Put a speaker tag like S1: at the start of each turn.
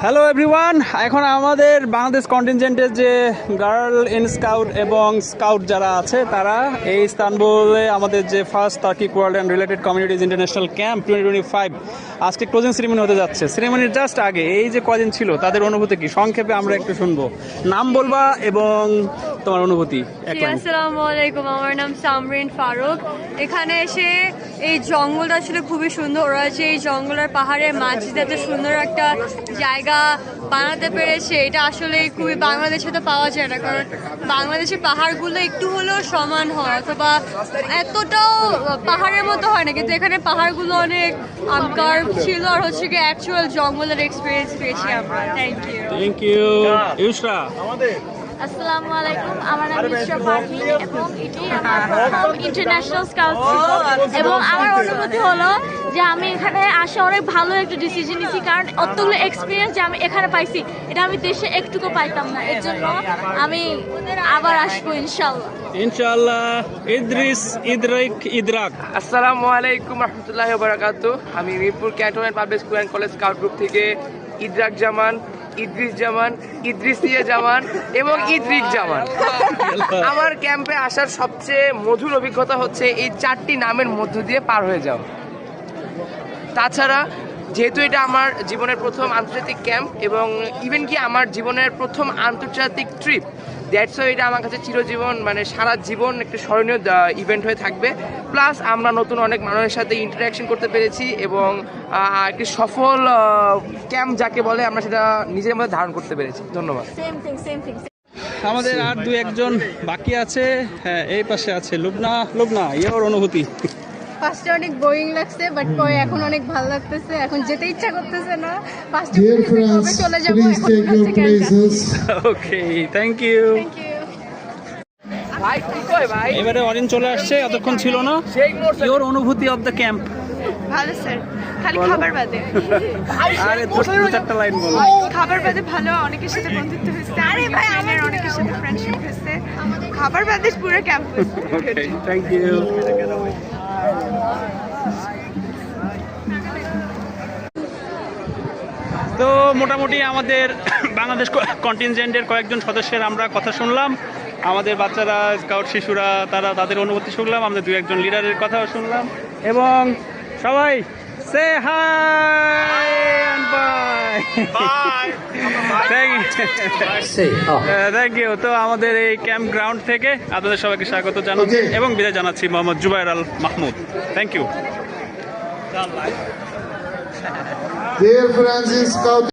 S1: Hello everyone, এখন আমাদের বাংলাদেশ কন্টিনজেন্টের যে গার্ল ইন স্কাউট এবং স্কাউট যারা আছে তারা এই ইস্তানবুলে আমাদের যে first Turkic world and related communities international camp 2025 আজকে ক্লোজিং সেরিমনি হতে যাচ্ছে। সেরিমনির জাস্ট আগে এই যে কদিন ছিল তাদের অনুভূতি কি সংক্ষেপে আমরা একটু শুনবো। নাম বলবা এবং তোমার অনুভূতি।
S2: আসসালামু আলাইকুম, আমার নাম সামরিন ফারুক। এখানে এসে এই জঙ্গলটা আসলে খুবই সুন্দর। ওরা যে এই জঙ্গলের পাহাড়ের মাঝে এত সুন্দর একটা জায়গা বানাতে পেরেছে, এটা আসলে খুবই বাংলাদেশে তো পাওয়া যায় না। কারণ বাংলাদেশের পাহাড়গুলো একটু হলেও সমান হয় অথবা এতটাও পাহাড়ের মতো হয় না, কিন্তু এখানে পাহাড়গুলো অনেক আমকার ছিল আর হচ্ছে কি অ্যাকচুয়াল জঙ্গলের এক্সপিরিয়েন্স পেয়েছি আমরা।
S1: Thank you Yusra.
S3: আসসালামু আলাইকুম, আমার নাম ইসরা পারভিন এবং এটি আমার প্রথম ইন্টারন্যাশনাল স্কাউট ট্রিপ এবং আমার অনুভূতি হলো যে আমি এখানে আসে অনেক ভালো একটা ডিসিশন নিয়েছি, কারণ অতগুলো এক্সপিরিয়েন্স যে আমি এখানে পাইছি এটা আমি দেশে একটুকু পাইতাম না। এর জন্য আমি আবার আসবো ইনশাল্লাহ।
S1: ইনশাআল্লাহ। ইদ্রিস ইদরাক।
S4: আসসালামু আলাইকুম রহমতুল্লাহি ওয়া বারাকাতুহু। আমি Mirpur cantonment public school and college scout group থেকে ইদরাক জামান, ইদ্রিস জামান, ইদ্রিসিয়া জামান এবং ইদরিক জামান। আমার ক্যাম্পে আসার সবচেয়ে মধুর অভিজ্ঞতা হচ্ছে এই 4টি নামের মধ্য দিয়ে পার হয়ে যাওয়া। তাছাড়া যেহেতু এটা আমার জীবনের প্রথম আন্তর্জাতিক ক্যাম্প এবং ইভেন কি আমার জীবনের প্রথম আন্তর্জাতিক ট্রিপ, দ্যাটস ওয়াই এটা আমার কাছে চিরজীবন মানে সারা জীবন একটা স্মরণীয় ইভেন্ট হয়ে থাকবে। প্লাস আমরা নতুন অনেক মানুষের সাথে ইন্টারাকশন করতে পেরেছি এবং একটি সফল ক্যাম্প যাকে বলে আমরা সেটা নিজের মধ্যে ধারণ করতে পেরেছি। ধন্যবাদ।
S1: আমাদের আর দুই একজন বাকি আছে। হ্যাঁ, এই পাশে আছে লুবনা। লুবনা, ইয়োর অনুভূতি?
S5: ফার্স্টে অনেক বোরিং লাগছে, বাট পরে এখন অনেক ভালো লাগতেছে। এখন যেতে ইচ্ছা করতেছে না। ফার্স্টে কবে চলে যাবো, এখন মনে হচ্ছে ক্যান্সার।
S1: Okay, thank you.
S4: ভাই কি কয় ভাই?
S1: এবারে অরেঞ্জ চলে আসছে, এতক্ষণ ছিল না। ইয়োর অনুভূতি অফ দ্য ক্যাম্প?
S6: ভালো স্যার, খালি খাবার বাদে।
S1: আরে দু চারটা লাইন বলো।
S6: খাবার বাদে ভালো, অনেকের সাথে বন্ধুত্ব হয়েছে। আরে ভাই, আমার অনেকের সাথে ফ্রেন্ডশিপ হয়েছে। খাবার বাদে পুরো ক্যাম্প।
S1: Okay, thank you. তো মোটামুটি আমাদের বাংলাদেশ কন্টিনজেন্টের কয়েকজন সদস্যের আমরা কথা শুনলাম। আমাদের বাচ্চারা, স্কাউট শিশুরা, তারা তাদের অনুভূতি শুনলাম। আমাদের দু একজন লিডারের কথাও শুনলাম এবং সবাই সে hi and bye. Thank you. তো আমাদের এই ক্যাম্প গ্রাউন্ড থেকে আপনাদের সবাইকে স্বাগত জানাচ্ছি এবং বিদায় জানাচ্ছি Mohammad Zubair Al Mahmud. Thank you.
S7: Dear friends in Scout